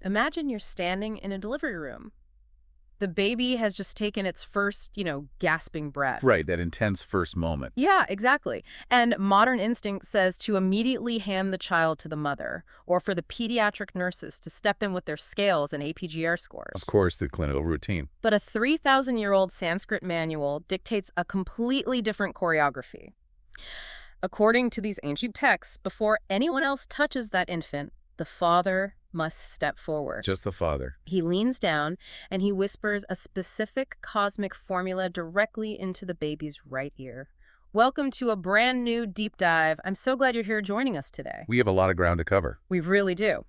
Imagine you're standing in a delivery room. The baby has just taken its first, gasping breath. Right, that intense first moment. Yeah, exactly. And modern instinct says to immediately hand the child to the mother, or for the pediatric nurses to step in with their scales and APGR scores. Of course, the clinical routine. But a 3,000-year-old Sanskrit manual dictates a completely different choreography. According to these ancient texts, before anyone else touches that infant, the father must step forward. Just the father. He leans down and he whispers a specific cosmic formula directly into the baby's right ear. Welcome to a brand new deep dive. I'm so glad you're here joining us today. We have a lot of ground to cover. We really do.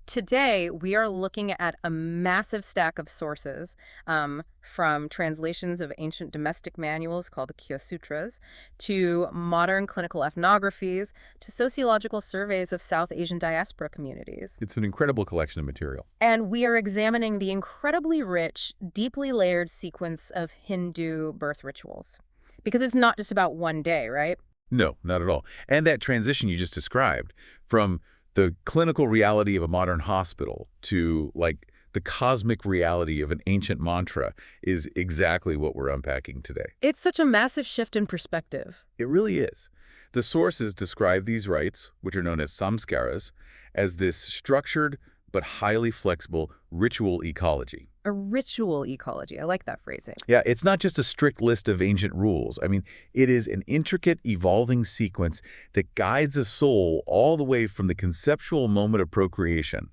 Today, we are looking at a massive stack of sources, from translations of ancient domestic manuals called the Kyoasutras, to modern clinical ethnographies, to sociological surveys of South Asian diaspora communities. It's an incredible collection of material. And we are examining the incredibly rich, deeply layered sequence of Hindu birth rituals. Because it's not just about one day, right? No, not at all. And that transition you just described from the clinical reality of a modern hospital to, like, the cosmic reality of an ancient mantra is exactly what we're unpacking today. It's such a massive shift in perspective. It really is. The sources describe these rites, which are known as samskaras, as this structured but highly flexible ritual ecology. A ritual ecology. I like that phrasing. Yeah, it's not just a strict list of ancient rules. I mean, it is an intricate, evolving sequence that guides a soul all the way from the conceptual moment of procreation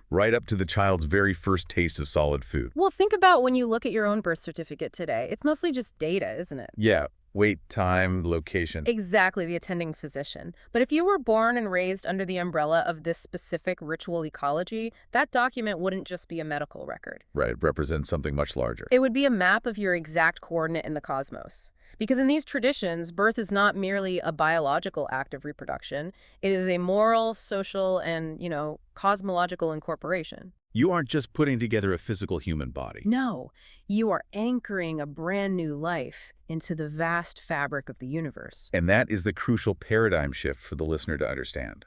right up to the child's very first taste of solid food. Well, think about when you look at your own birth certificate today. It's mostly just data, isn't it? Yeah, weight, time, location. Exactly, the attending physician. But if you were born and raised under the umbrella of this specific ritual ecology, that document wouldn't just be a medical record. Right, represents something much larger. It would be a map of your exact coordinate in the cosmos. Because in these traditions, birth is not merely a biological act of reproduction. It is a moral, social, and, cosmological incorporation. You aren't just putting together a physical human body. No, you are anchoring a brand new life into the vast fabric of the universe. And that is the crucial paradigm shift for the listener to understand.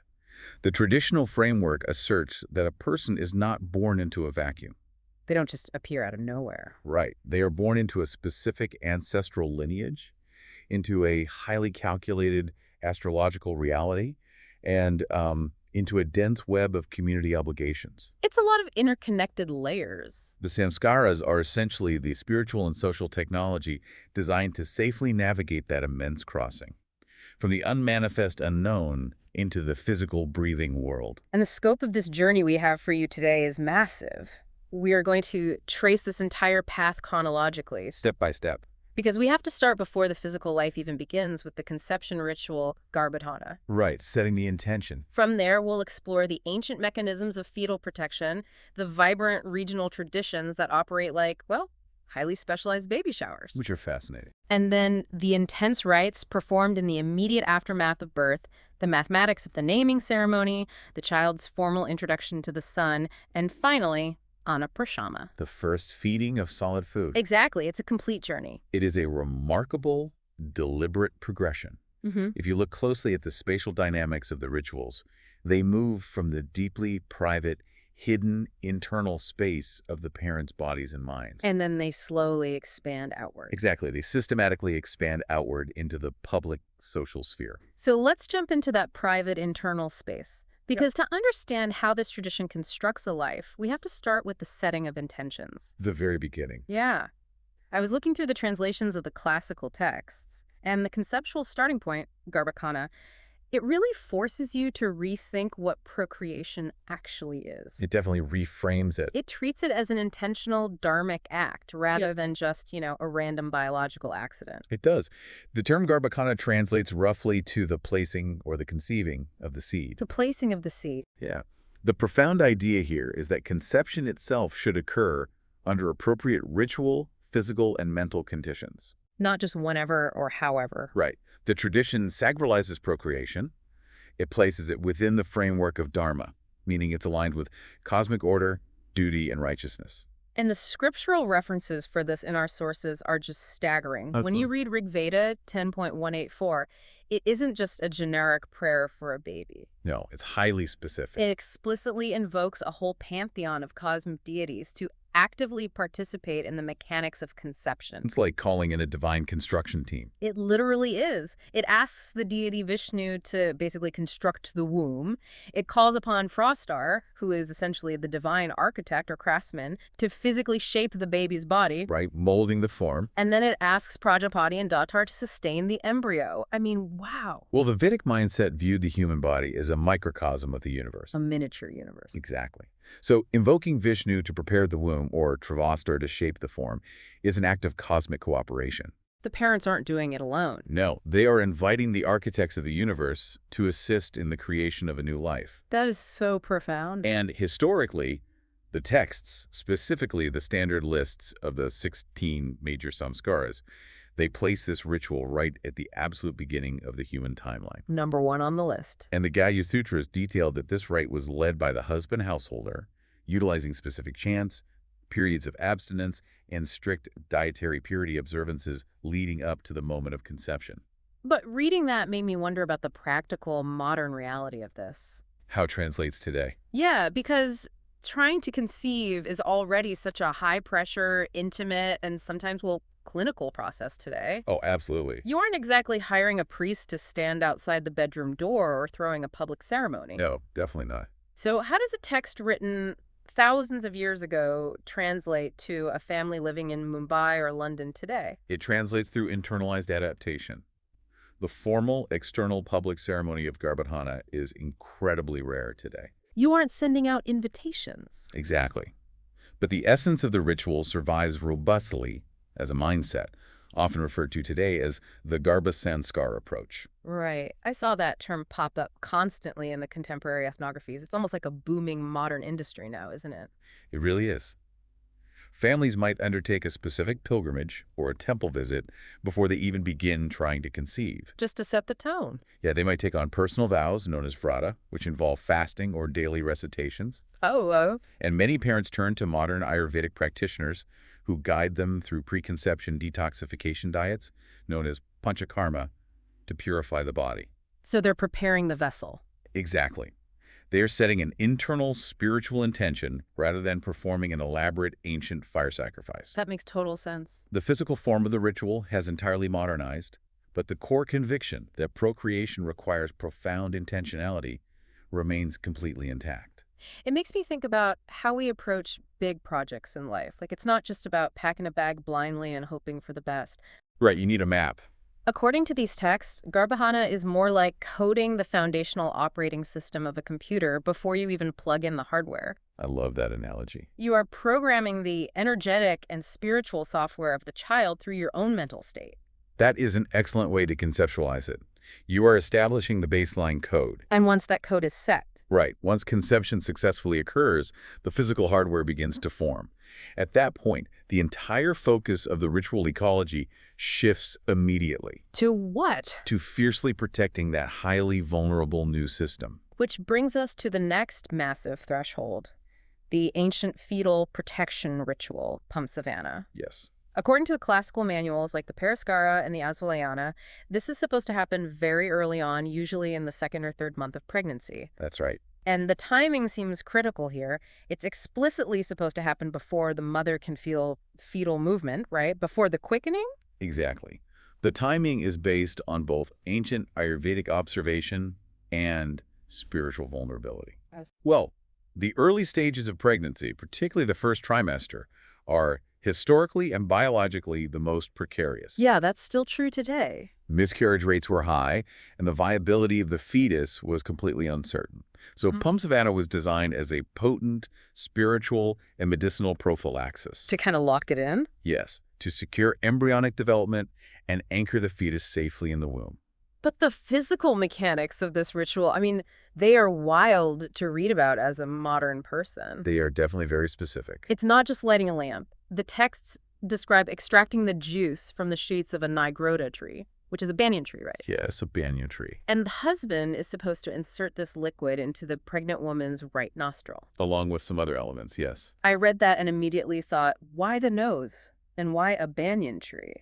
The traditional framework asserts that a person is not born into a vacuum. They don't just appear out of nowhere. Right. They are born into a specific ancestral lineage, into a highly calculated astrological reality, and into a dense web of community obligations. It's a lot of interconnected layers. The samskaras are essentially the spiritual and social technology designed to safely navigate that immense crossing, from the unmanifest unknown into the physical breathing world. And the scope of this journey we have for you today is massive. We are going to trace this entire path chronologically. Step by step. Because we have to start before the physical life even begins with the conception ritual Garbhodhana. Right, setting the intention. From there, we'll explore the ancient mechanisms of fetal protection, the vibrant regional traditions that operate like, highly specialized baby showers. Which are fascinating. And then the intense rites performed in the immediate aftermath of birth, the mathematics of the naming ceremony, the child's formal introduction to the sun, and finally, Anaprashama. The first feeding of solid food. Exactly. It's a complete journey. It is a remarkable, deliberate progression. If you look closely at the spatial dynamics of the rituals, they move from the deeply private, hidden internal space of the parents' bodies and minds. And then they slowly expand outward. Exactly. They systematically expand outward into the public social sphere. So let's jump into that private internal space. Because to understand how this tradition constructs a life, we have to start with the setting of intentions. The very beginning. Yeah. I was looking through the translations of the classical texts, and the conceptual starting point, Garbhakana, it really forces you to rethink what procreation actually is. It definitely reframes it. It treats it as an intentional dharmic act rather than just, a random biological accident. It does. The term Garbhakana translates roughly to the placing or the conceiving of the seed. The placing of the seed. Yeah. The profound idea here is that conception itself should occur under appropriate ritual, physical, and mental conditions. Not just whenever or however. Right. The tradition sacralizes procreation. It places it within the framework of dharma, meaning it's aligned with cosmic order, duty, and righteousness. And the scriptural references for this in our sources are just staggering. When you read Rig Veda 10.184, It isn't just a generic prayer for a baby. No, it's highly specific. It explicitly invokes a whole pantheon of cosmic deities to actively participate in the mechanics of conception. It's like calling in a divine construction team. It literally is. It asks the deity Vishnu to basically construct the womb. It calls upon Frostar, who is essentially the divine architect or craftsman, to physically shape the baby's body. Right, molding the form. And then it asks Prajapati and Datar to sustain the embryo. I mean, wow. Well, the Vedic mindset viewed the human body as a microcosm of the universe. A miniature universe. Exactly. So invoking Vishnu to prepare the womb, or Travastar to shape the form, is an act of cosmic cooperation. The parents aren't doing it alone. No, they are inviting the architects of the universe to assist in the creation of a new life. That is so profound. And historically, the texts, specifically the standard lists of the 16 major samskaras, they place this ritual right at the absolute beginning of the human timeline. Number one on the list. And the Gaya Sutras detailed that this rite was led by the husband householder, utilizing specific chants, periods of abstinence, and strict dietary purity observances leading up to the moment of conception. But reading that made me wonder about the practical, modern reality of this. How it translates today. Yeah, because trying to conceive is already such a high-pressure, intimate, and sometimes, well, clinical process today. Oh, absolutely. You aren't exactly hiring a priest to stand outside the bedroom door or throwing a public ceremony. No, definitely not. So how does a text written thousands of years ago translate to a family living in Mumbai or London today? It translates through internalized adaptation. The formal, external public ceremony of Garbhadhana is incredibly rare today. You aren't sending out invitations. Exactly. But the essence of the ritual survives robustly as a mindset, often referred to today as the Garbha-Sanskar approach. Right. I saw that term pop up constantly in the contemporary ethnographies. It's almost like a booming modern industry now, isn't it? It really is. Families might undertake a specific pilgrimage or a temple visit before they even begin trying to conceive. Just to set the tone. Yeah, they might take on personal vows known as vrata, which involve fasting or daily recitations. Oh. And many parents turn to modern Ayurvedic practitioners who guide them through preconception detoxification diets, known as panchakarma, to purify the body. So they're preparing the vessel. Exactly. They are setting an internal spiritual intention rather than performing an elaborate ancient fire sacrifice. That makes total sense. The physical form of the ritual has entirely modernized, but the core conviction that procreation requires profound intentionality remains completely intact. It makes me think about how we approach big projects in life. Like, it's not just about packing a bag blindly and hoping for the best. Right, you need a map. According to these texts, Garbhadhana is more like coding the foundational operating system of a computer before you even plug in the hardware. I love that analogy. You are programming the energetic and spiritual software of the child through your own mental state. That is an excellent way to conceptualize it. You are establishing the baseline code. And once that code is set, Right. Once conception successfully occurs, the physical hardware begins to form. At that point, the entire focus of the ritual ecology shifts immediately. to what? To fiercely protecting that highly vulnerable new system. Which brings us to the next massive threshold, the ancient fetal protection ritual, Pumsavana. Yes. According to the classical manuals like the Paraskara and the Asvalayana, this is supposed to happen very early on, usually in the second or third month of pregnancy. That's right. And the timing seems critical here. It's explicitly supposed to happen before the mother can feel fetal movement, right? Before the quickening? Exactly. The timing is based on both ancient Ayurvedic observation and spiritual vulnerability. Well, the early stages of pregnancy, particularly the first trimester, are historically and biologically the most precarious. Yeah, that's still true today. Miscarriage rates were high, and the viability of the fetus was completely uncertain. So Pumsavana was designed as a potent spiritual and medicinal prophylaxis. To kind of lock it in? Yes, to secure embryonic development and anchor the fetus safely in the womb. But the physical mechanics of this ritual, I mean, they are wild to read about as a modern person. They are definitely very specific. It's not just lighting a lamp. The texts describe extracting the juice from the shoots of a Nigrota tree, which is a banyan tree, right? Yes, a banyan tree. And the husband is supposed to insert this liquid into the pregnant woman's right nostril. Along with some other elements, yes. I read that and immediately thought, why the nose? And why a banyan tree?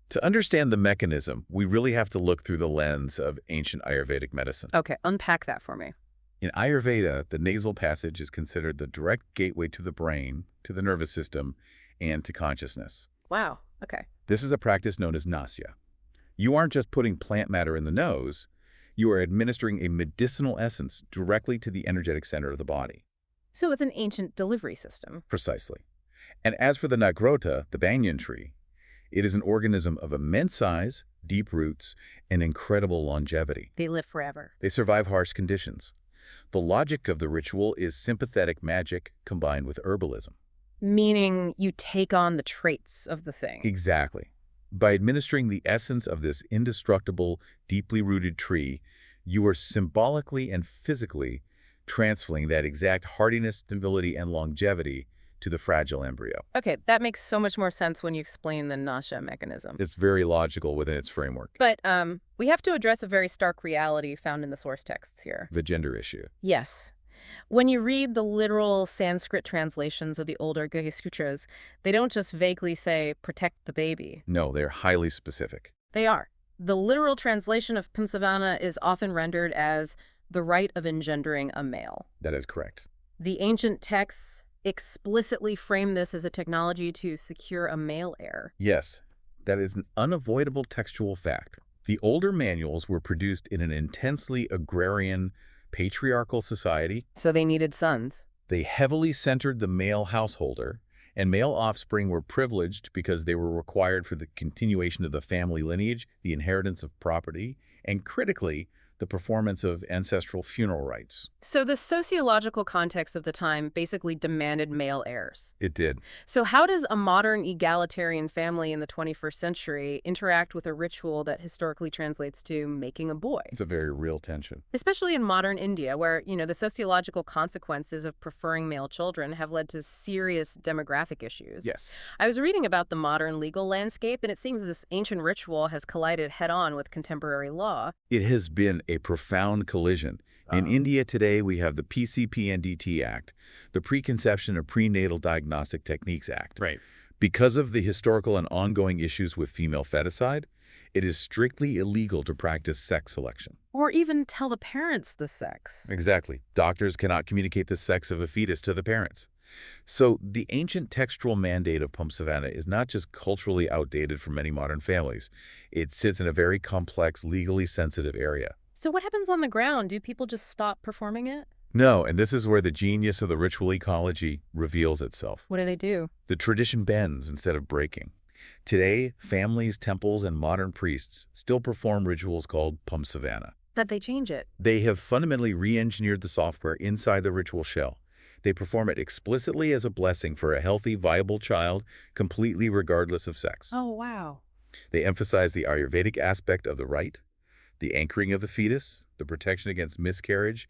To understand the mechanism, we really have to look through the lens of ancient Ayurvedic medicine. Okay, unpack that for me. In Ayurveda, the nasal passage is considered the direct gateway to the brain, to the nervous system, and to consciousness. Wow, okay. This is a practice known as nasya. You aren't just putting plant matter in the nose, you are administering a medicinal essence directly to the energetic center of the body. So it's an ancient delivery system. Precisely. And as for the nagrota, the banyan tree, it is an organism of immense size, deep roots, and incredible longevity. They live forever. They survive harsh conditions. The logic of the ritual is sympathetic magic combined with herbalism. Meaning you take on the traits of the thing. Exactly. By administering the essence of this indestructible, deeply rooted tree, you are symbolically and physically transferring that exact hardiness, stability, and longevity to the fragile embryo. Okay, that makes so much more sense when you explain the nasha mechanism. It's very logical within its framework. But we have to address a very stark reality found in the source texts here. The gender issue. Yes. When you read the literal Sanskrit translations of the older Gurja Sutras, they don't just vaguely say, protect the baby. No, they're highly specific. They are. The literal translation of Pumsavana is often rendered as the right of engendering a male. That is correct. The ancient texts explicitly frame this as a technology to secure a male heir. Yes, that is an unavoidable textual fact. The older manuals were produced in an intensely agrarian, patriarchal society. So they needed sons. They heavily centered the male householder, and male offspring were privileged because they were required for the continuation of the family lineage, the inheritance of property, and critically, the performance of ancestral funeral rites. So the sociological context of the time basically demanded male heirs. It did. So how does a modern egalitarian family in the 21st century interact with a ritual that historically translates to making a boy? It's a very real tension. Especially in modern India, where, the sociological consequences of preferring male children have led to serious demographic issues. Yes. I was reading about the modern legal landscape, and it seems this ancient ritual has collided head-on with contemporary law. It has been a profound collision. In India today, we have the PCPNDT Act, the Preconception of Prenatal Diagnostic Techniques Act. Right. Because of the historical and ongoing issues with female feticide, it is strictly illegal to practice sex selection. Or even tell the parents the sex. Exactly. Doctors cannot communicate the sex of a fetus to the parents. So the ancient textual mandate of Pumsavana is not just culturally outdated for many modern families. It sits in a very complex, legally sensitive area. So what happens on the ground? Do people just stop performing it? No, and this is where the genius of the ritual ecology reveals itself. What do they do? The tradition bends instead of breaking. Today, families, temples, and modern priests still perform rituals called Pumsavana. That they change it. They have fundamentally re-engineered the software inside the ritual shell. They perform it explicitly as a blessing for a healthy, viable child, completely regardless of sex. Oh, wow. They emphasize the Ayurvedic aspect of the rite, the anchoring of the fetus, the protection against miscarriage,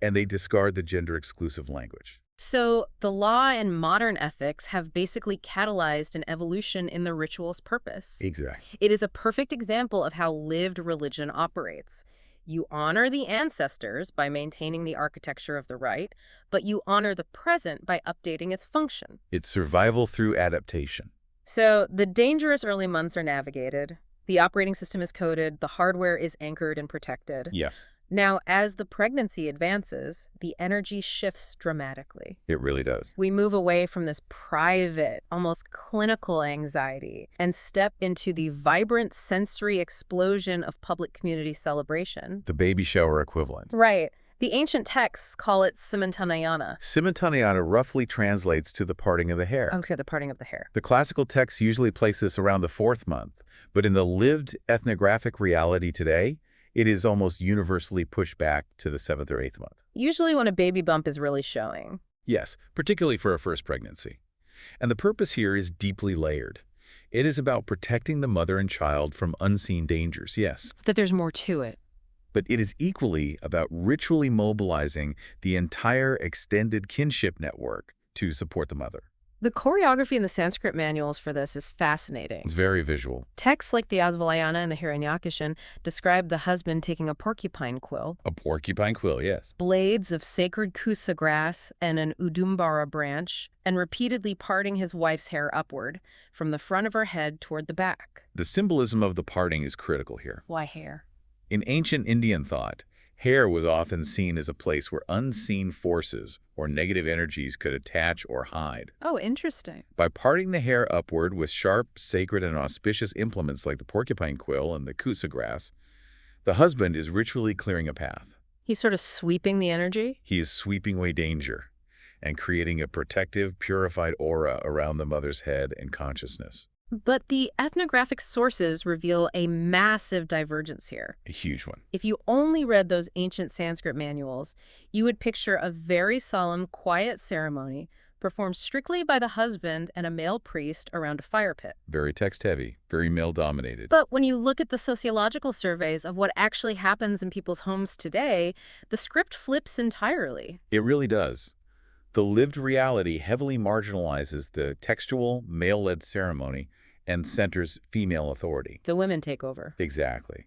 and they discard the gender-exclusive language. So the law and modern ethics have basically catalyzed an evolution in the ritual's purpose. Exactly. It is a perfect example of how lived religion operates. You honor the ancestors by maintaining the architecture of the rite, but you honor the present by updating its function. It's survival through adaptation. So the dangerous early months are navigated, the operating system is coded, the hardware is anchored and protected. Yes. Now, as the pregnancy advances, the energy shifts dramatically. It really does. We move away from this private, almost clinical anxiety and step into the vibrant sensory explosion of public community celebration. The baby shower equivalent. Right. The ancient texts call it Simantanayana. Simantanayana roughly translates to the parting of the hair. Okay, the parting of the hair. The classical texts usually place this around the 4th month, but in the lived ethnographic reality today, it is almost universally pushed back to the 7th or 8th month. Usually when a baby bump is really showing. Yes, particularly for a first pregnancy. And the purpose here is deeply layered. It is about protecting the mother and child from unseen dangers, yes. That there's more to it. But it is equally about ritually mobilizing the entire extended kinship network to support the mother. The choreography in the Sanskrit manuals for this is fascinating. It's very visual. Texts like the Asvalayana and the Hiranyakashin describe the husband taking a porcupine quill, A porcupine quill, yes. blades of sacred kusa grass and an udumbara branch, and repeatedly parting his wife's hair upward, from the front of her head toward the back. The symbolism of the parting is critical here. Why hair? In ancient Indian thought, hair was often seen as a place where unseen forces or negative energies could attach or hide. Oh, interesting. By parting the hair upward with sharp, sacred, and auspicious implements like the porcupine quill and the kusa grass, the husband is ritually clearing a path. He's sort of sweeping the energy? He is sweeping away danger and creating a protective, purified aura around the mother's head and consciousness. But the ethnographic sources reveal a massive divergence here. A huge one. If you only read those ancient Sanskrit manuals, you would picture a very solemn, quiet ceremony performed strictly by the husband and a male priest around a fire pit. Very text-heavy, very male-dominated. But when you look at the sociological surveys of what actually happens in people's homes today, the script flips entirely. It really does. The lived reality heavily marginalizes the textual, male-led ceremony and centers female authority. The women take over. Exactly.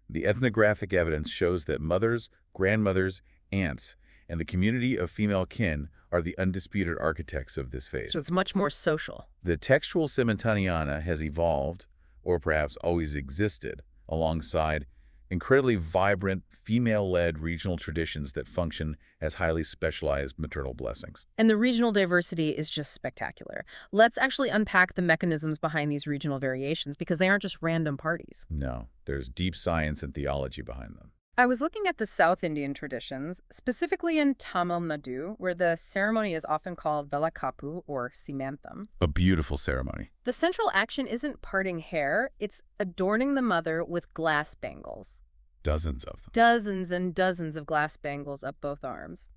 The ethnographic evidence shows that mothers, grandmothers, aunts, and the community of female kin are the undisputed architects of this phase. So it's much more social. The textual Simultaneana has evolved, or perhaps always existed, alongside incredibly vibrant, female-led regional traditions that function as highly specialized maternal blessings. And the regional diversity is just spectacular. Let's actually unpack the mechanisms behind these regional variations, because they aren't just random parties. No, there's deep science and theology behind them. I was looking at the South Indian traditions, specifically in Tamil Nadu, where the ceremony is often called Velakappu or Simantham. A beautiful ceremony. The central action isn't parting hair, it's adorning the mother with glass bangles. Dozens of them. Dozens and dozens of glass bangles up both arms.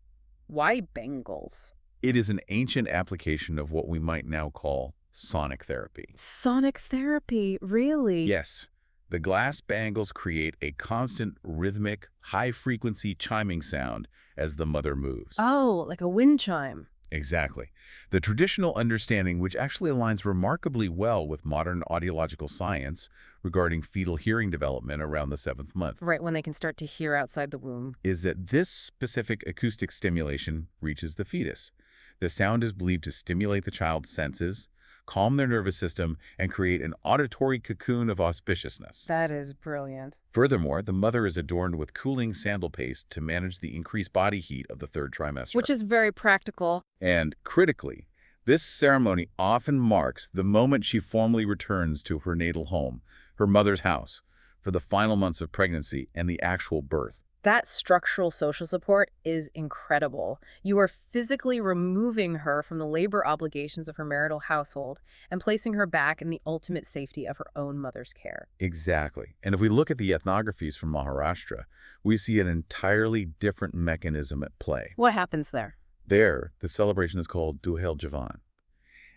Why bangles? It is an ancient application of what we might now call sonic therapy. Sonic therapy, really? Yes. The glass bangles create a constant, rhythmic, high-frequency chiming sound as the mother moves. Oh, like a wind chime. Exactly. The traditional understanding, which actually aligns remarkably well with modern audiological science regarding fetal hearing development around the 7th month, Right when they can start to hear outside the womb. is that this specific acoustic stimulation reaches the fetus. The sound is believed to stimulate the child's senses, calm their nervous system, and create an auditory cocoon of auspiciousness. That is brilliant. Furthermore, the mother is adorned with cooling sandal paste to manage the increased body heat of the 3rd trimester. Which is very practical. And critically, this ceremony often marks the moment she formally returns to her natal home, her mother's house, for the final months of pregnancy and the actual birth. That structural social support is incredible. You are physically removing her from the labor obligations of her marital household and placing her back in the ultimate safety of her own mother's care. Exactly. And if we look at the ethnographies from Maharashtra, we see an entirely different mechanism at play. What happens there? There, the celebration is called Duhel Javan.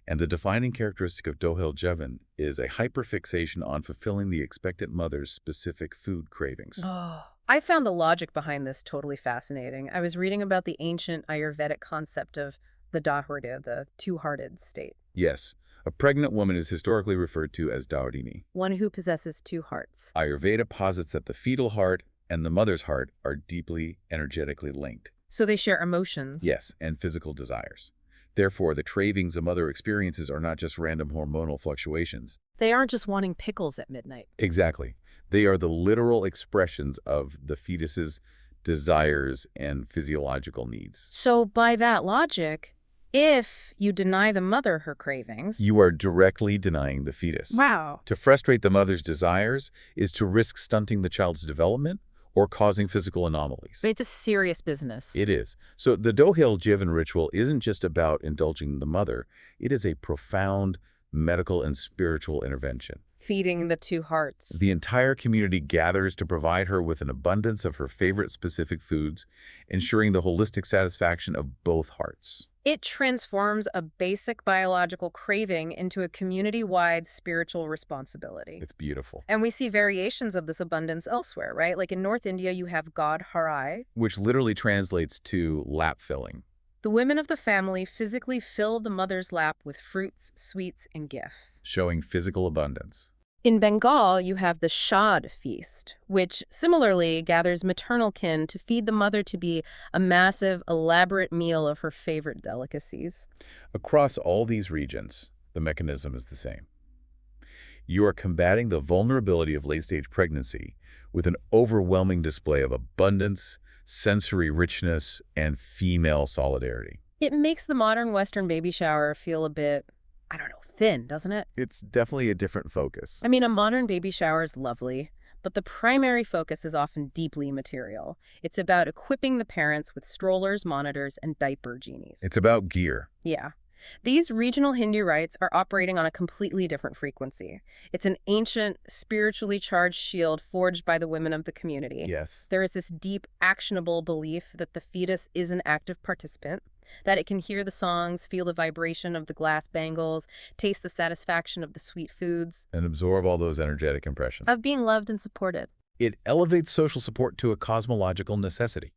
And the defining characteristic of Duhel Javan is a hyperfixation on fulfilling the expectant mother's specific food cravings. Oh, I found the logic behind this totally fascinating. I was reading about the ancient Ayurvedic concept of the Dahurya, the two-hearted state. Yes, a pregnant woman is historically referred to as Daurini. One who possesses two hearts. Ayurveda posits that the fetal heart and the mother's heart are deeply energetically linked. So they share emotions. Yes, and physical desires. Therefore, the cravings a mother experiences are not just random hormonal fluctuations. They aren't just wanting pickles at midnight. Exactly. They are the literal expressions of the fetus's desires and physiological needs. So by that logic, if you deny the mother her cravings... You are directly denying the fetus. Wow. To frustrate the mother's desires is to risk stunting the child's development or causing physical anomalies. It's a serious business. It is. So the Duhel Javan ritual isn't just about indulging the mother. It is a profound medical and spiritual intervention. Feeding the two hearts. The entire community gathers to provide her with an abundance of her favorite specific foods, ensuring the holistic satisfaction of both hearts. It transforms a basic biological craving into a community-wide spiritual responsibility. It's beautiful. And we see variations of this abundance elsewhere, right? Like in North India, you have God Harai. Which literally translates to lap filling. The women of the family physically fill the mother's lap with fruits, sweets, and gifts. showing physical abundance. In Bengal, you have the Shad feast, which similarly gathers maternal kin to feed the mother to be a massive, elaborate meal of her favorite delicacies. Across all these regions, the mechanism is the same. You are combating the vulnerability of late-stage pregnancy with an overwhelming display of abundance, sensory richness, and female solidarity. It makes the modern Western baby shower feel a bit, I don't know, thin, doesn't it? It's definitely a different focus. I mean, a modern baby shower is lovely, but the primary focus is often deeply material. It's about equipping the parents with strollers, monitors, and diaper genies. It's about gear. Yeah. These regional Hindu rites are operating on a completely different frequency. It's an ancient, spiritually charged shield forged by the women of the community. Yes. There is this deep, actionable belief that the fetus is an active participant, that it can hear the songs, feel the vibration of the glass bangles, taste the satisfaction of the sweet foods, And absorb all those energetic impressions. of being loved and supported. It elevates social support to a cosmological necessity.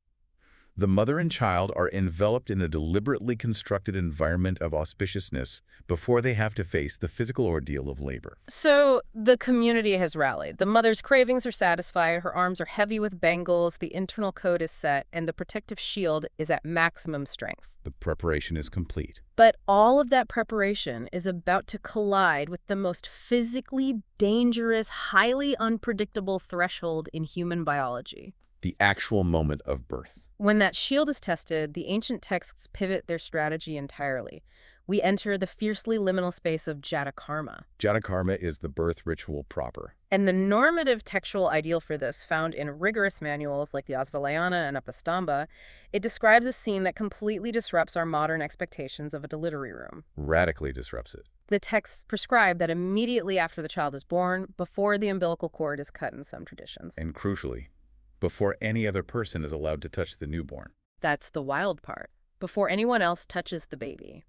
The mother and child are enveloped in a deliberately constructed environment of auspiciousness before they have to face the physical ordeal of labor. So the community has rallied. The mother's cravings are satisfied, her arms are heavy with bangles, the internal code is set, and the protective shield is at maximum strength. The preparation is complete. But all of that preparation is about to collide with the most physically dangerous, highly unpredictable threshold in human biology. The actual moment of birth. When that shield is tested, the ancient texts pivot their strategy entirely. We enter the fiercely liminal space of Jatakarma. Jatakarma is the birth ritual proper. And the normative textual ideal for this, found in rigorous manuals like the Asvalayana and Apastamba, it describes a scene that completely disrupts our modern expectations of a delivery room. Radically disrupts it. The texts prescribe that immediately after the child is born, before the umbilical cord is cut in some traditions. And crucially, before any other person is allowed to touch the newborn. That's the wild part. Before anyone else touches the baby,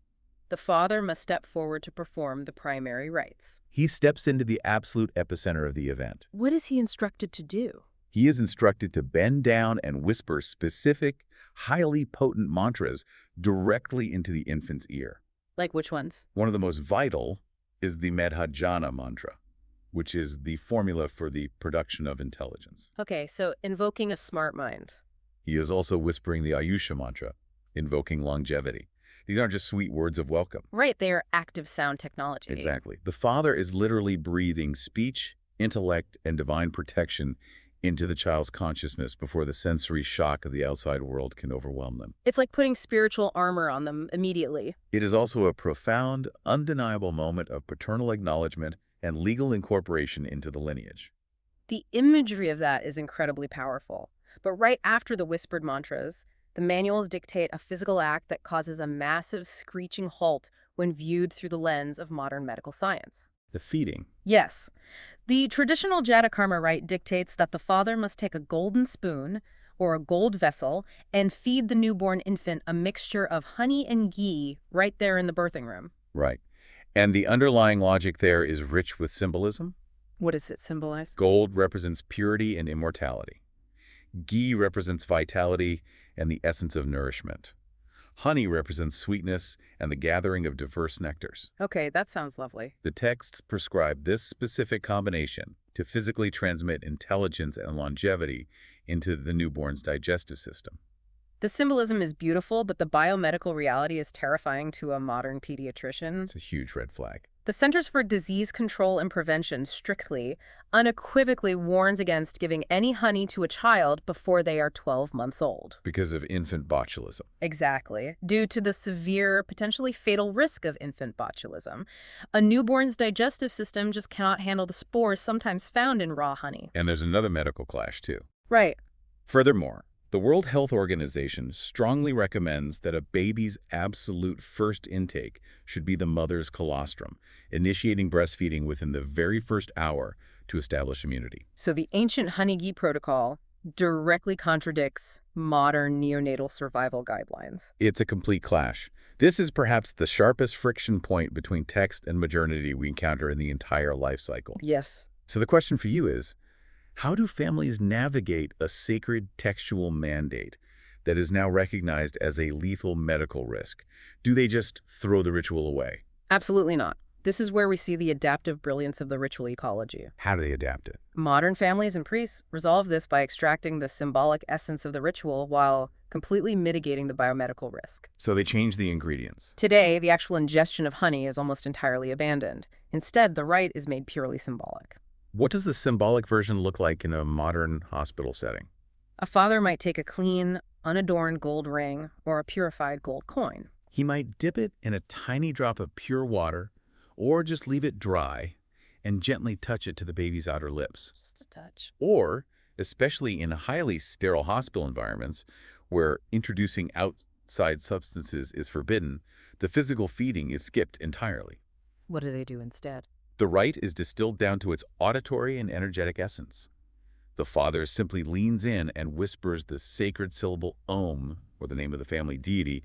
the father must step forward to perform the primary rites. He steps into the absolute epicenter of the event. What is he instructed to do? He is instructed to bend down and whisper specific, highly potent mantras directly into the infant's ear. Like which ones? One of the most vital is the Medhajana mantra, which is the formula for the production of intelligence. Okay, so invoking a smart mind. He is also whispering the Ayusha mantra, invoking longevity. These aren't just sweet words of welcome. Right, they are active sound technology. Exactly. The father is literally breathing speech, intellect, and divine protection into the child's consciousness before the sensory shock of the outside world can overwhelm them. It's like putting spiritual armor on them immediately. It is also a profound, undeniable moment of paternal acknowledgement and legal incorporation into the lineage. The imagery of that is incredibly powerful. But right after the whispered mantras, the manuals dictate a physical act that causes a massive screeching halt when viewed through the lens of modern medical science. The feeding. Yes. The traditional Jatakarma rite dictates that the father must take a golden spoon or a gold vessel and feed the newborn infant a mixture of honey and ghee right there in the birthing room. Right. And the underlying logic there is rich with symbolism. What does it symbolize? Gold represents purity and immortality. Ghee represents vitality and the essence of nourishment. Honey represents sweetness and the gathering of diverse nectars. Okay, that sounds lovely. The texts prescribe this specific combination to physically transmit intelligence and longevity into the newborn's digestive system. The symbolism is beautiful, but the biomedical reality is terrifying to a modern pediatrician. It's a huge red flag. The Centers for Disease Control and Prevention strictly, unequivocally warns against giving any honey to a child before they are 12 months old. Because of infant botulism. Exactly. Due to the severe, potentially fatal risk of infant botulism, a newborn's digestive system just cannot handle the spores sometimes found in raw honey. And there's another medical clash, too. Right. Furthermore, the World Health Organization strongly recommends that a baby's absolute first intake should be the mother's colostrum, initiating breastfeeding within the very first hour to establish immunity. So the ancient honey ghee protocol directly contradicts modern neonatal survival guidelines. It's a complete clash. This is perhaps the sharpest friction point between text and modernity we encounter in the entire life cycle. Yes. So the question for you is, how do families navigate a sacred textual mandate that is now recognized as a lethal medical risk. Do they just throw the ritual away? Absolutely not. This is where we see the adaptive brilliance of the ritual ecology. How do they adapt it? Modern families and priests resolve this by extracting the symbolic essence of the ritual while completely mitigating the biomedical risk. So they change the ingredients. Today, the actual ingestion of honey is almost entirely abandoned. Instead, the rite is made purely symbolic. What does the symbolic version look like in a modern hospital setting? A father might take a clean, unadorned gold ring or a purified gold coin. He might dip it in a tiny drop of pure water, or just leave it dry and gently touch it to the baby's outer lips. Just a touch. Or, especially in highly sterile hospital environments where introducing outside substances is forbidden, the physical feeding is skipped entirely. What do they do instead? The rite is distilled down to its auditory and energetic essence. The father simply leans in and whispers the sacred syllable Om, or the name of the family deity,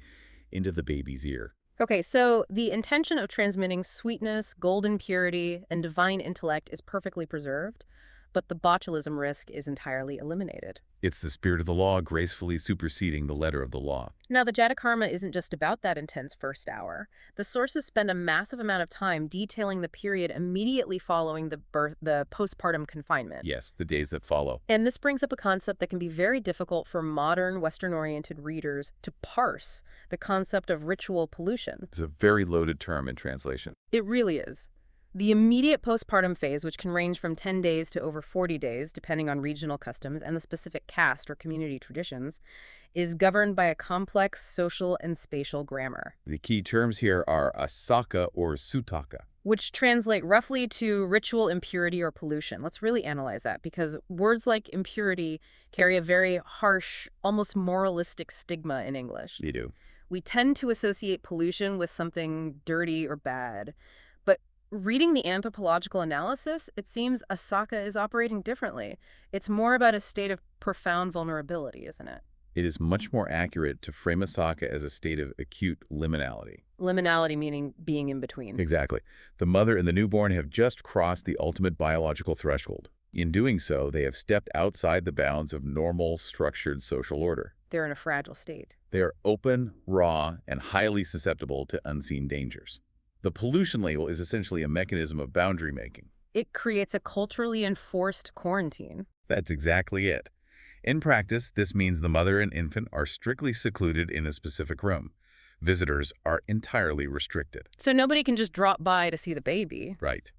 into the baby's ear. Okay, so the intention of transmitting sweetness, golden purity, and divine intellect is perfectly preserved, but the botulism risk is entirely eliminated. It's the spirit of the law gracefully superseding the letter of the law. Now, the Jatakarma isn't just about that intense first hour. The sources spend a massive amount of time detailing the period immediately following the postpartum confinement. Yes, the days that follow. And this brings up a concept that can be very difficult for modern Western-oriented readers to parse, the concept of ritual pollution. It's a very loaded term in translation. It really is. The immediate postpartum phase, which can range from 10 days to over 40 days, depending on regional customs and the specific caste or community traditions, is governed by a complex social and spatial grammar, The key terms here are asaka or sutaka. which translate roughly to ritual impurity or pollution. Let's really analyze that, because words like impurity carry a very harsh, almost moralistic stigma in English. They do. We tend to associate pollution with something dirty or bad. But reading the anthropological analysis, it seems Asaka is operating differently. It's more about a state of profound vulnerability, isn't it? It is much more accurate to frame asaka as a state of acute liminality. Liminality meaning being in between. Exactly. The mother and the newborn have just crossed the ultimate biological threshold. In doing so, they have stepped outside the bounds of normal, structured social order. They're in a fragile state. They are open, raw, and highly susceptible to unseen dangers. The pollution label is essentially a mechanism of boundary making. It creates a culturally enforced quarantine. That's exactly it. In practice, this means the mother and infant are strictly secluded in a specific room. Visitors are entirely restricted. So nobody can just drop by to see the baby. Right.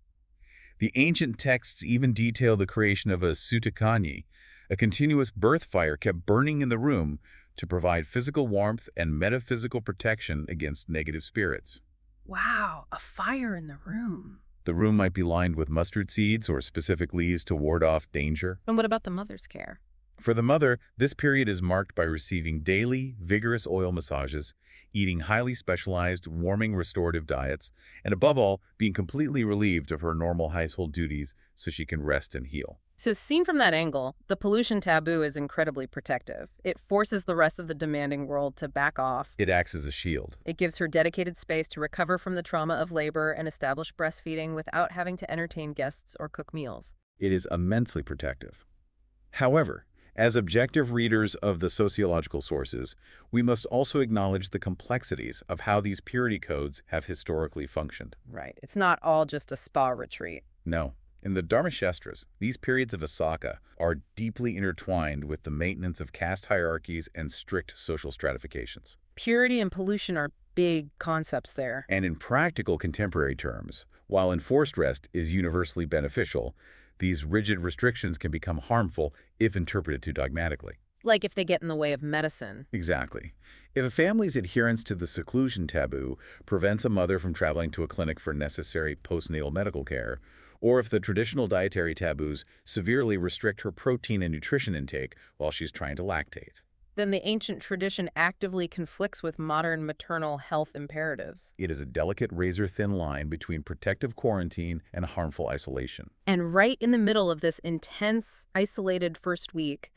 The ancient texts even detail the creation of a sutakanyi, a continuous birth fire kept burning in the room to provide physical warmth and metaphysical protection against negative spirits. Wow, a fire in the room. The room might be lined with mustard seeds or specific leaves to ward off danger. And what about the mother's care? For the mother, this period is marked by receiving daily, vigorous oil massages, eating highly specialized, warming restorative diets, and above all, being completely relieved of her normal household duties so she can rest and heal. So seen from that angle, the pollution taboo is incredibly protective. It forces the rest of the demanding world to back off. It acts as a shield. It gives her dedicated space to recover from the trauma of labor and establish breastfeeding without having to entertain guests or cook meals. It is immensely protective. However, as objective readers of the sociological sources, we must also acknowledge the complexities of how these purity codes have historically functioned. Right. It's not all just a spa retreat. No. In the Dharmashastras, these periods of Asaka are deeply intertwined with the maintenance of caste hierarchies and strict social stratifications. Purity and pollution are big concepts there. And in practical contemporary terms, while enforced rest is universally beneficial, these rigid restrictions can become harmful if interpreted too dogmatically. Like if they get in the way of medicine. Exactly. If a family's adherence to the seclusion taboo prevents a mother from traveling to a clinic for necessary postnatal medical care, or if the traditional dietary taboos severely restrict her protein and nutrition intake while she's trying to lactate, then the ancient tradition actively conflicts with modern maternal health imperatives. it is a delicate razor-thin line between protective quarantine and harmful isolation. And right in the middle of this intense, isolated first week,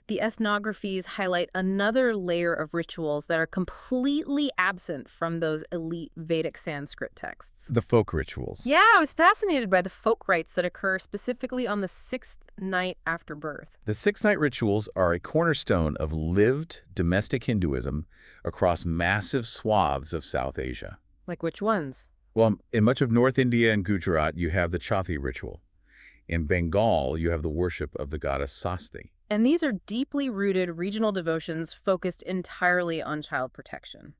the ethnographies highlight another layer of rituals that are completely absent from those elite Vedic Sanskrit texts. The folk rituals. Yeah, I was fascinated by the folk rites that occur specifically on the 6th night after birth. The 6-night rituals are a cornerstone of lived lived domestic Hinduism across massive swaths of South Asia. Like which ones? Well, in much of North India and Gujarat, you have the Chathi ritual. In Bengal, you have the worship of the goddess Sasti. And these are deeply rooted regional devotions focused entirely on child protection.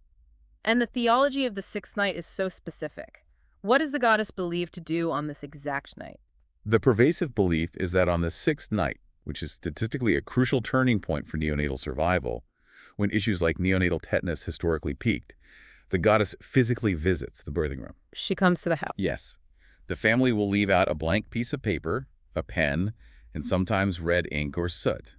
And the theology of the sixth night is so specific. What is the goddess believed to do on this exact night? The pervasive belief is that on the sixth night, which is statistically a crucial turning point for neonatal survival, when issues like neonatal tetanus historically peaked, the goddess physically visits the birthing room. She comes to the house. Yes. The family will leave out a blank piece of paper, a pen, and sometimes red ink or soot.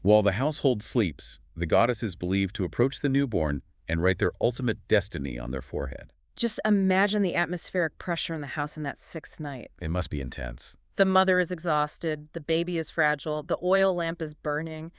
While the household sleeps, the goddess is believed to approach the newborn and write their ultimate destiny on their forehead. Just imagine the atmospheric pressure in the house in that sixth night. It must be intense. The mother is exhausted, the baby is fragile, the oil lamp is burning,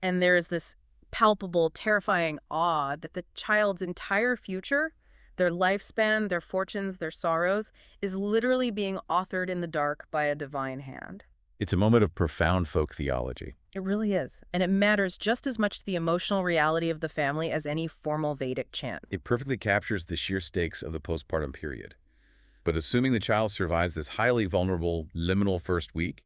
and there is this palpable, terrifying awe that the child's entire future, their lifespan, their fortunes, their sorrows, is literally being authored in the dark by a divine hand. It's a moment of profound folk theology. It really is, and it matters just as much to the emotional reality of the family as any formal Vedic chant. It perfectly captures the sheer stakes of the postpartum period. But assuming the child survives this highly vulnerable, liminal first week,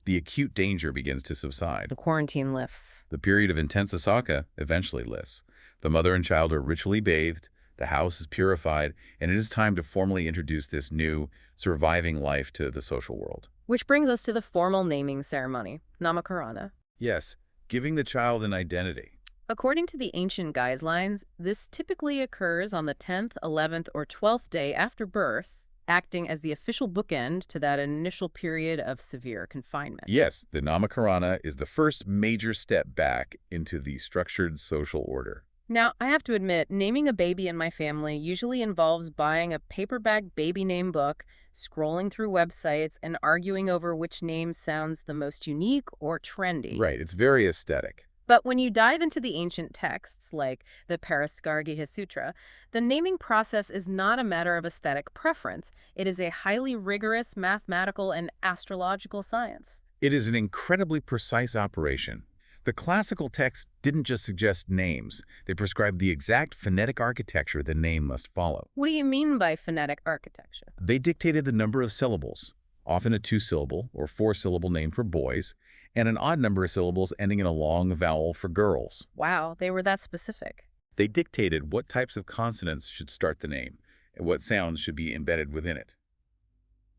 the acute danger begins to subside. The quarantine lifts. The period of intense asaka eventually lifts. The mother and child are ritually bathed, the house is purified, and it is time to formally introduce this new, surviving life to the social world. Which brings us to the formal naming ceremony, Namakarana. Yes, giving the child an identity. According to the ancient guidelines, this typically occurs on the 10th, 11th, or 12th day after birth, acting as the official bookend to that initial period of severe confinement. Yes, the Namakarana is the first major step back into the structured social order. Now, I have to admit, naming a baby in my family usually involves buying a paperback baby name book, scrolling through websites, and arguing over which name sounds the most unique or trendy. Right, it's very aesthetic. But when you dive into the ancient texts, like the Paraskarghiya Sutra, the naming process is not a matter of aesthetic preference. It is a highly rigorous mathematical and astrological science. It is an incredibly precise operation. The classical texts didn't just suggest names. They prescribed the exact phonetic architecture the name must follow. What do you mean by phonetic architecture? They dictated the number of syllables, often a two-syllable or four-syllable name for boys, and an odd number of syllables ending in a long vowel for girls. Wow, they were that specific. They dictated what types of consonants should start the name and what sounds should be embedded within it.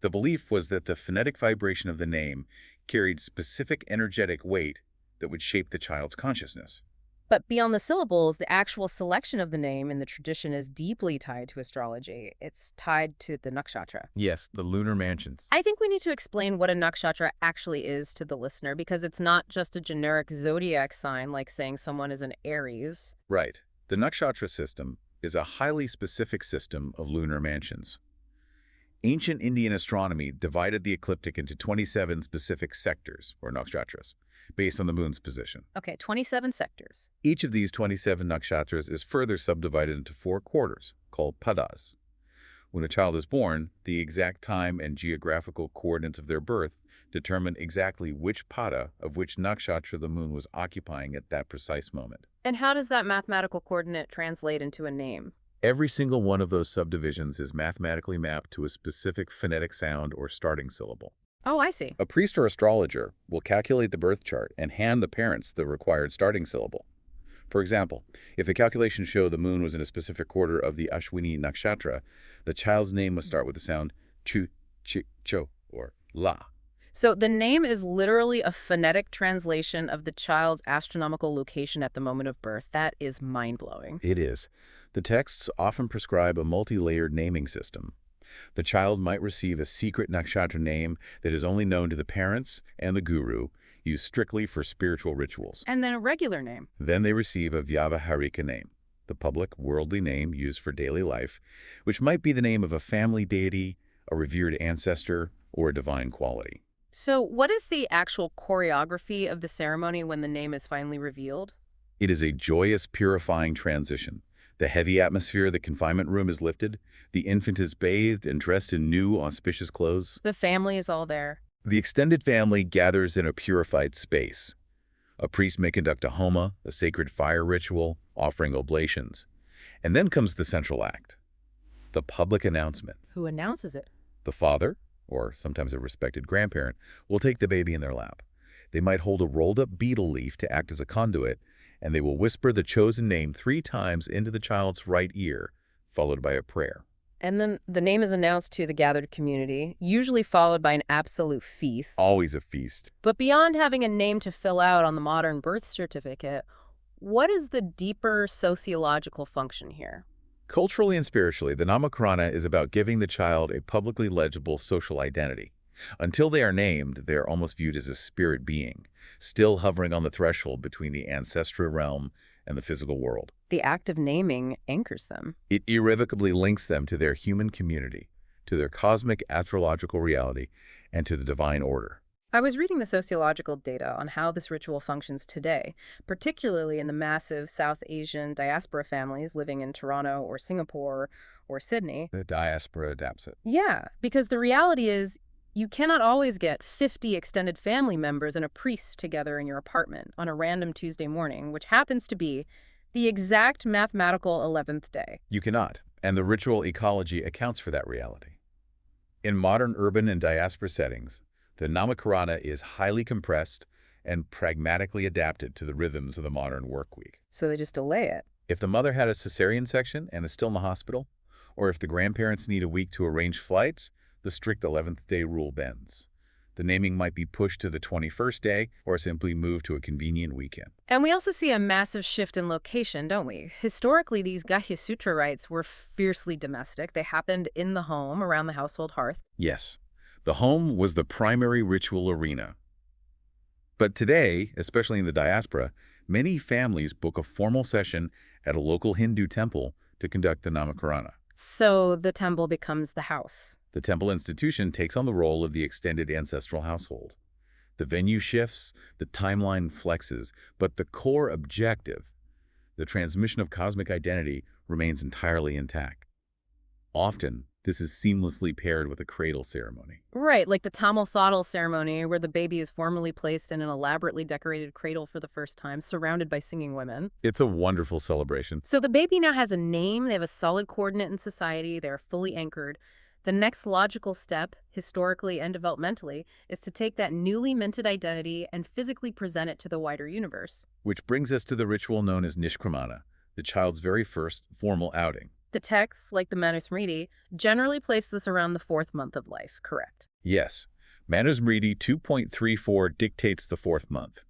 The belief was that the phonetic vibration of the name carried specific energetic weight that would shape the child's consciousness. But beyond the syllables, the actual selection of the name in the tradition is deeply tied to astrology. It's tied to the nakshatra. Yes, the lunar mansions. I think we need to explain what a nakshatra actually is to the listener, because it's not just a generic zodiac sign like saying someone is an Aries. Right. The nakshatra system is a highly specific system of lunar mansions. Ancient Indian astronomy divided the ecliptic into 27 specific sectors, or nakshatras, based on the moon's position. Okay, 27 sectors. Each of these 27 nakshatras is further subdivided into 4 quarters, called padas. When a child is born, the exact time and geographical coordinates of their birth determine exactly which pada of which nakshatra the moon was occupying at that precise moment. And how does that mathematical coordinate translate into a name? Every single one of those subdivisions is mathematically mapped to a specific phonetic sound or starting syllable. Oh, I see. A priest or astrologer will calculate the birth chart and hand the parents the required starting syllable. For example, if the calculations show the moon was in a specific quarter of the Ashwini nakshatra, the child's name must start with the sound chu, chi, cho, or la. So the name is literally a phonetic translation of the child's astronomical location at the moment of birth. That is mind-blowing. It is. The texts often prescribe a multi-layered naming system. The child might receive a secret nakshatra name that is only known to the parents and the guru, used strictly for spiritual rituals. And then a regular name. Then they receive a Vyavaharika name, the public, worldly name used for daily life, which might be the name of a family deity, a revered ancestor, or a divine quality. So what is the actual choreography of the ceremony when the name is finally revealed? It is a joyous, purifying transition. The heavy atmosphere of the confinement room is lifted. The infant is bathed and dressed in new, auspicious clothes. The family is all there. The extended family gathers in a purified space. A priest may conduct a homa, a sacred fire ritual, offering oblations. And then comes the central act, the public announcement. Who announces it? The father, or sometimes a respected grandparent, will take the baby in their lap. They might hold a rolled-up betel leaf to act as a conduit, and they will whisper the chosen name 3 times into the child's right ear, followed by a prayer. And then the name is announced to the gathered community, usually followed by an absolute feast. Always a feast. But beyond having a name to fill out on the modern birth certificate, what is the deeper sociological function here? Culturally and spiritually, the Namakarana is about giving the child a publicly legible social identity. Until they are named, they are almost viewed as a spirit being, still hovering on the threshold between the ancestral realm and the physical world. The act of naming anchors them. It irrevocably links them to their human community, to their cosmic astrological reality, and to the divine order. I was reading the sociological data on how this ritual functions today, particularly in the massive South Asian diaspora families living in Toronto or Singapore or Sydney. The diaspora adapts it. Yeah, because the reality is you cannot always get 50 extended family members and a priest together in your apartment on a random Tuesday morning, which happens to be the exact mathematical 11th day. You cannot, and the ritual ecology accounts for that reality. In modern urban and diaspora settings, the Namakarana is highly compressed and pragmatically adapted to the rhythms of the modern work week. So they just delay it. If the mother had a cesarean section and is still in the hospital, or if the grandparents need a week to arrange flights, the strict 11th day rule bends. The naming might be pushed to the 21st day or simply moved to a convenient weekend. And we also see a massive shift in location, don't we? Historically, these Gahya Sutra rites were fiercely domestic. They happened in the home, around the household hearth. Yes, the home was the primary ritual arena. But today, especially in the diaspora, many families book a formal session at a local Hindu temple to conduct the Namakarana. So the temple becomes the house. The temple institution takes on the role of the extended ancestral household. The venue shifts, the timeline flexes, but the core objective, the transmission of cosmic identity, remains entirely intact. Often, this is seamlessly paired with a cradle ceremony. Right, like the Tamil Thodal ceremony, where the baby is formally placed in an elaborately decorated cradle for the first time, surrounded by singing women. It's a wonderful celebration. So the baby now has a name, they have a solid coordinate in society, they're fully anchored. The next logical step, historically and developmentally, is to take that newly minted identity and physically present it to the wider universe. Which brings us to the ritual known as Nishkramana, the child's very first formal outing. The texts, like the Manusmriti, generally place this around the 4th month of life, correct? Yes, Manusmriti 2.34 dictates the 4th month.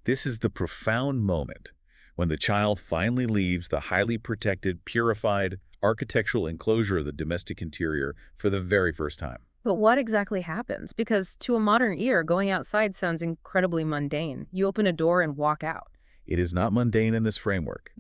This is the profound moment when the child finally leaves the highly protected, purified, architectural enclosure of the domestic interior for the very first time. But what exactly happens? Because to a modern ear, going outside sounds incredibly mundane. You open a door and walk out. It is not mundane in this framework.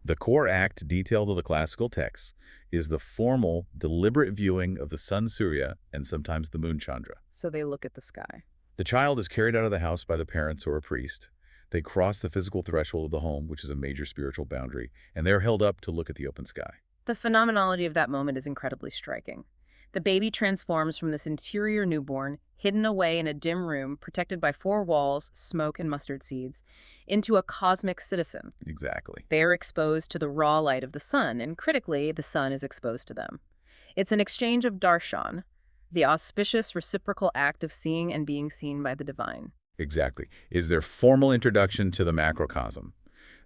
The core act detailed in the classical texts is the formal, deliberate viewing of the sun Surya and sometimes the moon Chandra. So they look at the sky. The child is carried out of the house by the parents or a priest. They cross the physical threshold of the home, which is a major spiritual boundary, and they're held up to look at the open sky. The phenomenology of that moment is incredibly striking. The baby transforms from this interior newborn, hidden away in a dim room, protected by 4 walls, smoke, and mustard seeds, into a cosmic citizen. Exactly. They are exposed to the raw light of the sun, and critically, the sun is exposed to them. It's an exchange of darshan, the auspicious reciprocal act of seeing and being seen by the divine. Exactly. Is their formal introduction to the macrocosm.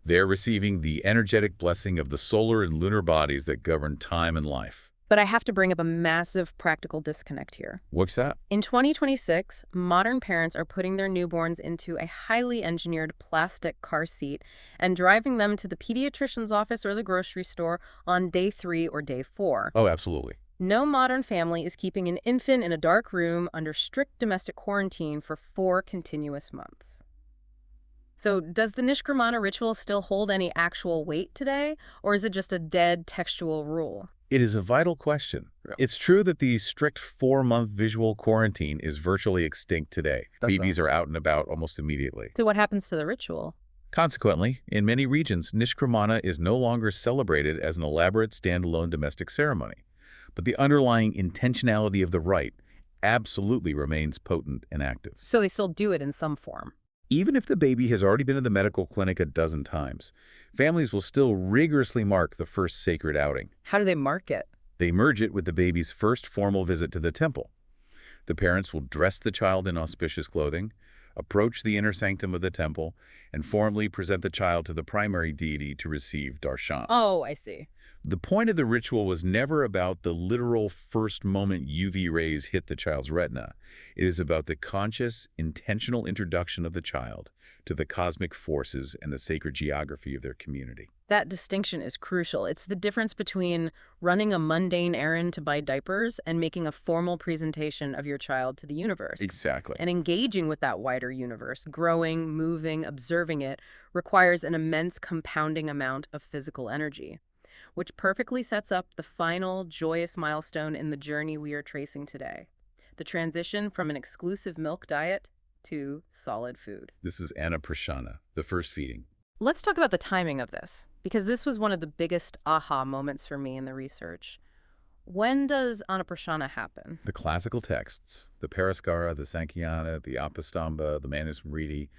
They're receiving the energetic blessing of the solar and lunar bodies that govern time and life. But I have to bring up a massive practical disconnect here. What's that? In 2026, modern parents are putting their newborns into a highly engineered plastic car seat and driving them to the pediatrician's office or the grocery store on day 3 or day 4. Oh, absolutely. No modern family is keeping an infant in a dark room under strict domestic quarantine for 4 continuous months. So does the Nishkramana ritual still hold any actual weight today, or is it just a dead textual rule? It is a vital question. It's true that the strict 4-month visual quarantine is virtually extinct today. Babies are out and about almost immediately. So what happens to the ritual? Consequently, in many regions, Nishkramana is no longer celebrated as an elaborate standalone domestic ceremony. But the underlying intentionality of the rite absolutely remains potent and active. So they still do it in some form. Even if the baby has already been to the medical clinic a dozen times, families will still rigorously mark the first sacred outing. How do they mark it? They merge it with the baby's first formal visit to the temple. The parents will dress the child in auspicious clothing, approach the inner sanctum of the temple, and formally present the child to the primary deity to receive darshan. Oh, I see. The point of the ritual was never about the literal first moment UV rays hit the child's retina. It is about the conscious, intentional introduction of the child to the cosmic forces and the sacred geography of their community. That distinction is crucial. It's the difference between running a mundane errand to buy diapers and making a formal presentation of your child to the universe. Exactly. And engaging with that wider universe, growing, moving, observing it, requires an immense compounding amount of physical energy, which perfectly sets up the final, joyous milestone in the journey we are tracing today, the transition from an exclusive milk diet to solid food. This is Annaprashana, the first feeding. Let's talk about the timing of this, because this was one of the biggest aha moments for me in the research. When does Annaprashana happen? The classical texts, the Paraskara, the Sankhyanā, the Apastamba, the Manusmriti,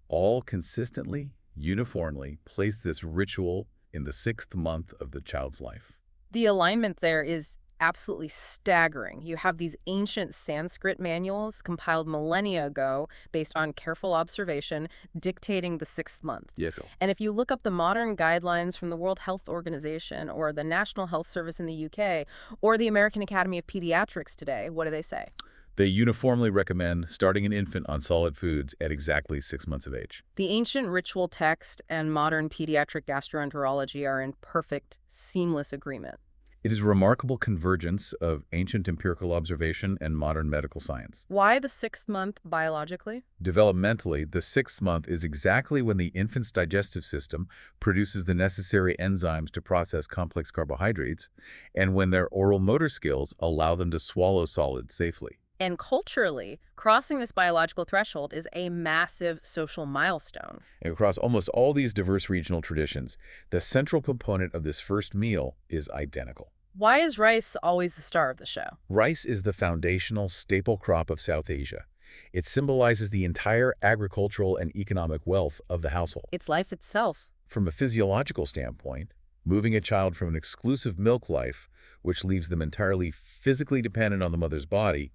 all consistently, uniformly place this ritual in the 6th month of the child's life. The alignment there is absolutely staggering. You have these ancient Sanskrit manuals compiled millennia ago based on careful observation dictating the 6th month. Yes. And if you look up the modern guidelines from the World Health Organization or the National Health Service in the UK or the American Academy of Pediatrics today, what do they say? They uniformly recommend starting an infant on solid foods at exactly 6 months of age. The ancient ritual text and modern pediatric gastroenterology are in perfect, seamless agreement. It is a remarkable convergence of ancient empirical observation and modern medical science. Why the 6th month biologically? Developmentally, the 6th month is exactly when the infant's digestive system produces the necessary enzymes to process complex carbohydrates, and when their oral motor skills allow them to swallow solids safely. And culturally, crossing this biological threshold is a massive social milestone. And across almost all these diverse regional traditions, the central component of this first meal is identical. Why is rice always the star of the show? Rice is the foundational staple crop of South Asia. It symbolizes the entire agricultural and economic wealth of the household. It's life itself. From a physiological standpoint, moving a child from an exclusive milk life, which leaves them entirely physically dependent on the mother's body,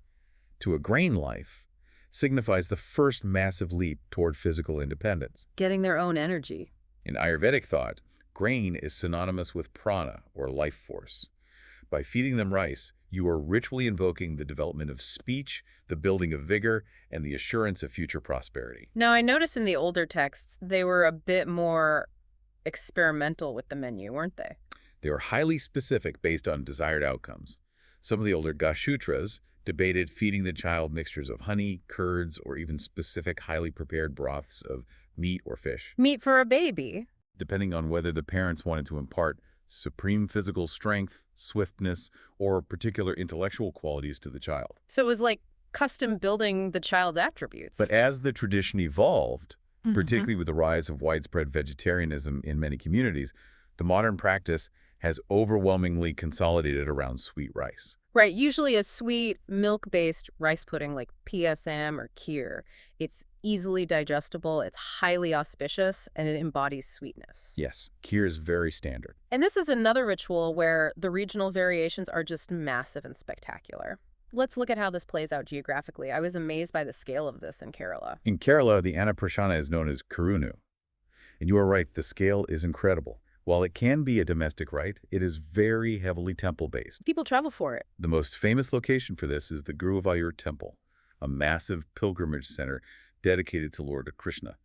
to a grain life, signifies the first massive leap toward physical independence. Getting their own energy. In Ayurvedic thought, grain is synonymous with prana, or life force. By feeding them rice, you are ritually invoking the development of speech, the building of vigor, and the assurance of future prosperity. Now, I noticed in the older texts, they were a bit more experimental with the menu, weren't they? They are highly specific based on desired outcomes. Some of the older Gashutras debated feeding the child mixtures of honey, curds, or even specific highly prepared broths of meat or fish, Meat for a baby. depending on whether the parents wanted to impart supreme physical strength, swiftness, or particular intellectual qualities to the child. So it was like custom building the child's attributes. But as the tradition evolved, Mhm. particularly with the rise of widespread vegetarianism in many communities, the modern practice has overwhelmingly consolidated around sweet rice. Right, usually a sweet, milk-based rice pudding like PSM or kheer. It's easily digestible, it's highly auspicious, and it embodies sweetness. Yes, kheer is very standard. And this is another ritual where the regional variations are just massive and spectacular. Let's look at how this plays out geographically. I was amazed by the scale of this in Kerala. In Kerala, the Annaprashana is known as Karunu. And you are right, the scale is incredible. While it can be a domestic rite, it is very heavily temple-based. People travel for it. The most famous location for this is the Guruvayur Temple, a massive pilgrimage center dedicated to Lord Krishna.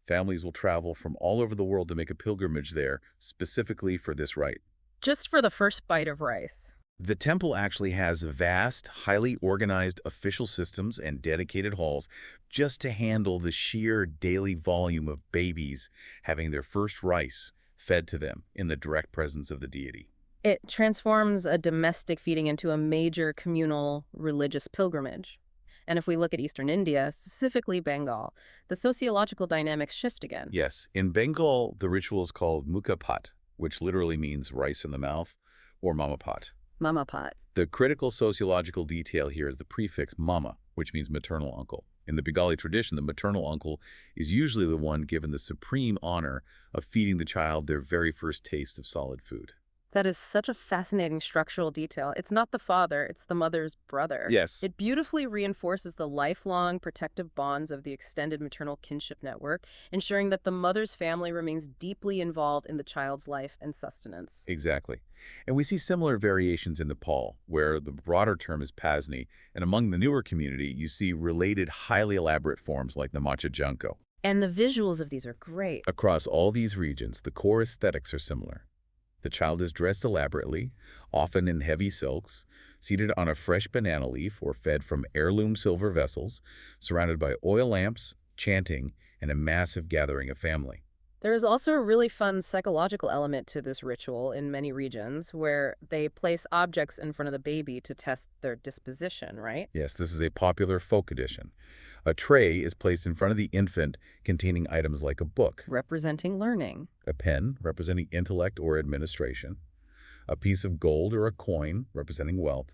Families will travel from all over the world to make a pilgrimage there specifically for this rite. Just for the first bite of rice. The temple actually has vast, highly organized official systems and dedicated halls just to handle the sheer daily volume of babies having their first rice fed to them in the direct presence of the deity. It transforms a domestic feeding into a major communal religious pilgrimage. And if we look at Eastern India, specifically Bengal, the sociological dynamics shift again. Yes, in Bengal, the ritual is called mukha pat, which literally means rice in the mouth, or mama pat. Mama pot. The critical sociological detail here is the prefix mama, which means maternal uncle. In the Bengali tradition, the maternal uncle is usually the one given the supreme honor of feeding the child their very first taste of solid food. That is such a fascinating structural detail. It's not the father, it's the mother's brother. Yes. It beautifully reinforces the lifelong protective bonds of the extended maternal kinship network, ensuring that the mother's family remains deeply involved in the child's life and sustenance. Exactly. And we see similar variations in Nepal, where the broader term is Pasni, and among the newer community, you see related highly elaborate forms like the Macha Junko. And the visuals of these are great. Across all these regions, the core aesthetics are similar. The child is dressed elaborately, often in heavy silks, seated on a fresh banana leaf or fed from heirloom silver vessels, surrounded by oil lamps, chanting, and a massive gathering of family. There is also a really fun psychological element to this ritual in many regions where they place objects in front of the baby to test their disposition, right? Yes, this is a popular folk edition. A tray is placed in front of the infant containing items like a book, Representing learning. a pen representing intellect or administration, a piece of gold or a coin representing wealth,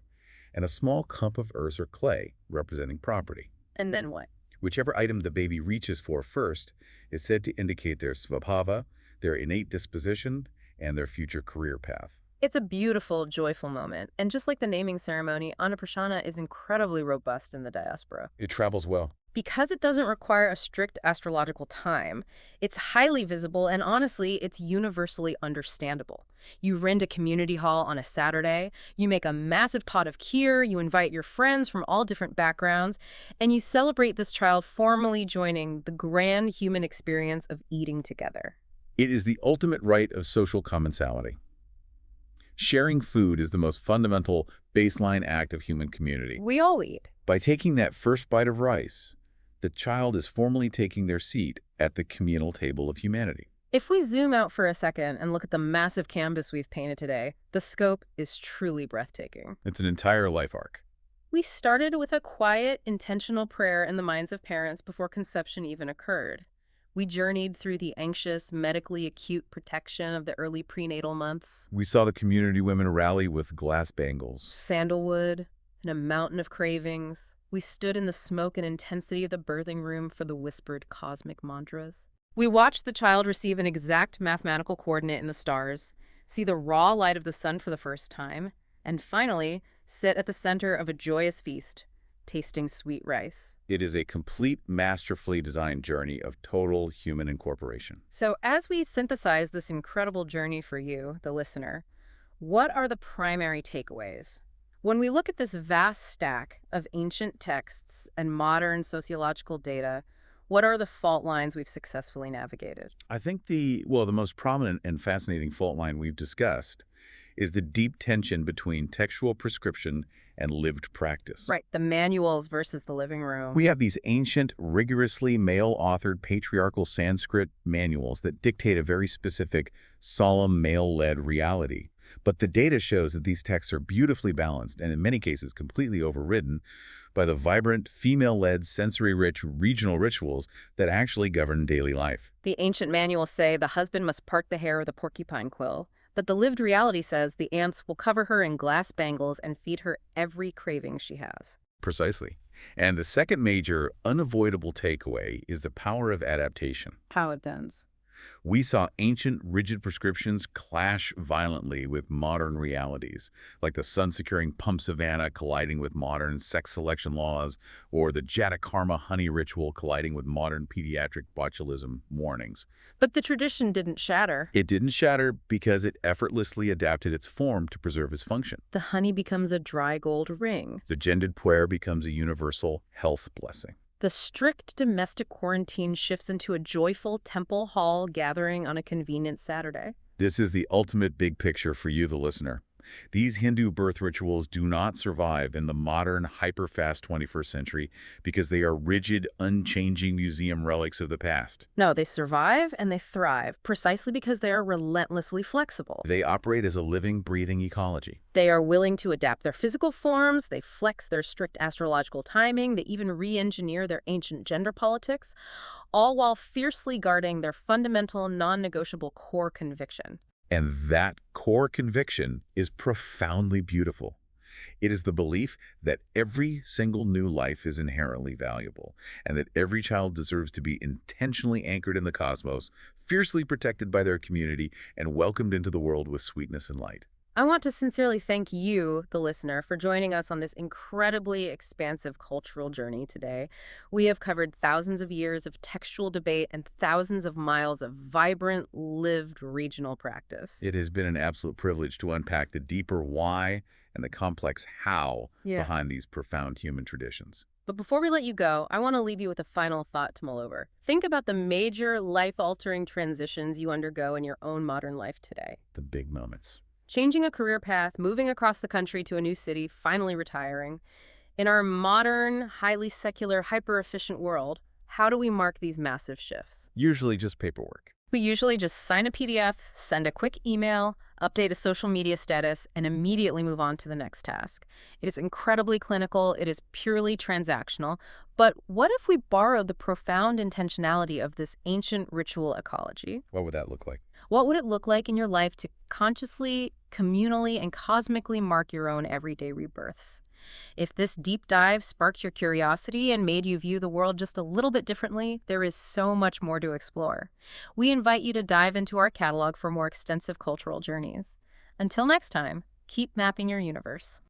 and a small cup of earth or clay representing property. And then what? Whichever item the baby reaches for first is said to indicate their svabhava, their innate disposition, and their future career path. It's a beautiful, joyful moment. And just like the naming ceremony, Annapurshana is incredibly robust in the diaspora. It travels well. Because it doesn't require a strict astrological time, it's highly visible and honestly, it's universally understandable. You rent a community hall on a Saturday, you make a massive pot of kheer, you invite your friends from all different backgrounds, and you celebrate this child formally joining the grand human experience of eating together. It is the ultimate rite of social commensality. Sharing food is the most fundamental baseline act of human community. We all eat. By taking that first bite of rice, the child is formally taking their seat at the communal table of humanity. If we zoom out for a second and look at the massive canvas we've painted today, the scope is truly breathtaking. It's an entire life arc. We started with a quiet, intentional prayer in the minds of parents before conception even occurred. We journeyed through the anxious, medically acute protection of the early prenatal months, We saw the community women rally with glass bangles. sandalwood, and a mountain of cravings. We stood in the smoke and intensity of the birthing room for the whispered cosmic mantras. We watched the child receive an exact mathematical coordinate in the stars, see the raw light of the sun for the first time, and finally, sit at the center of a joyous feast, tasting sweet rice. It is a complete, masterfully designed journey of total human incorporation. So as we synthesize this incredible journey for you, the listener, what are the primary takeaways? When we look at this vast stack of ancient texts and modern sociological data, what are the fault lines we've successfully navigated? I think the most prominent and fascinating fault line we've discussed is the deep tension between textual prescription and lived practice. Right, the manuals versus the living room. We have these ancient, rigorously male-authored patriarchal Sanskrit manuals that dictate a very specific, solemn, male-led reality. But the data shows that these texts are beautifully balanced and in many cases completely overridden by the vibrant, female-led, sensory-rich regional rituals that actually govern daily life. The ancient manuals say the husband must part the hair with a porcupine quill, but the lived reality says the aunts will cover her in glass bangles and feed her every craving she has. Precisely. And the second major, unavoidable takeaway is the power of adaptation. How it does. We saw ancient, rigid prescriptions clash violently with modern realities, like the sun-securing pump savanna colliding with modern sex selection laws, or the Jatakarma honey ritual colliding with modern pediatric botulism warnings. But the tradition didn't shatter. It didn't shatter because it effortlessly adapted its form to preserve its function. The honey becomes a dry gold ring. The gendered prayer becomes a universal health blessing. The strict domestic quarantine shifts into a joyful temple hall gathering on a convenient Saturday. This is the ultimate big picture for you, the listener. These Hindu birth rituals do not survive in the modern, hyper-fast 21st century because they are rigid, unchanging museum relics of the past. No, they survive and they thrive precisely because they are relentlessly flexible. They operate as a living, breathing ecology. They are willing to adapt their physical forms, they flex their strict astrological timing, they even re-engineer their ancient gender politics, all while fiercely guarding their fundamental, non-negotiable core conviction. And that core conviction is profoundly beautiful. It is the belief that every single new life is inherently valuable, and that every child deserves to be intentionally anchored in the cosmos, fiercely protected by their community, and welcomed into the world with sweetness and light. I want to sincerely thank you, the listener, for joining us on this incredibly expansive cultural journey today. We have covered thousands of years of textual debate and thousands of miles of vibrant, lived regional practice. It has been an absolute privilege to unpack the deeper why and the complex how Yeah. behind these profound human traditions. But before we let you go, I want to leave you with a final thought to mull over. Think about the major life-altering transitions you undergo in your own modern life today. The big moments. Changing a career path, moving across the country to a new city, finally retiring. In our modern, highly secular, hyper-efficient world, how do we mark these massive shifts? Usually just paperwork. We usually just sign a PDF, send a quick email, update a social media status, and immediately move on to the next task. It is incredibly clinical, it is purely transactional, but what if we borrowed the profound intentionality of this ancient ritual ecology? What would that look like? What would it look like in your life to consciously, communally, and cosmically mark your own everyday rebirths? If this deep dive sparked your curiosity and made you view the world just a little bit differently, there is so much more to explore. We invite you to dive into our catalog for more extensive cultural journeys. Until next time, keep mapping your universe.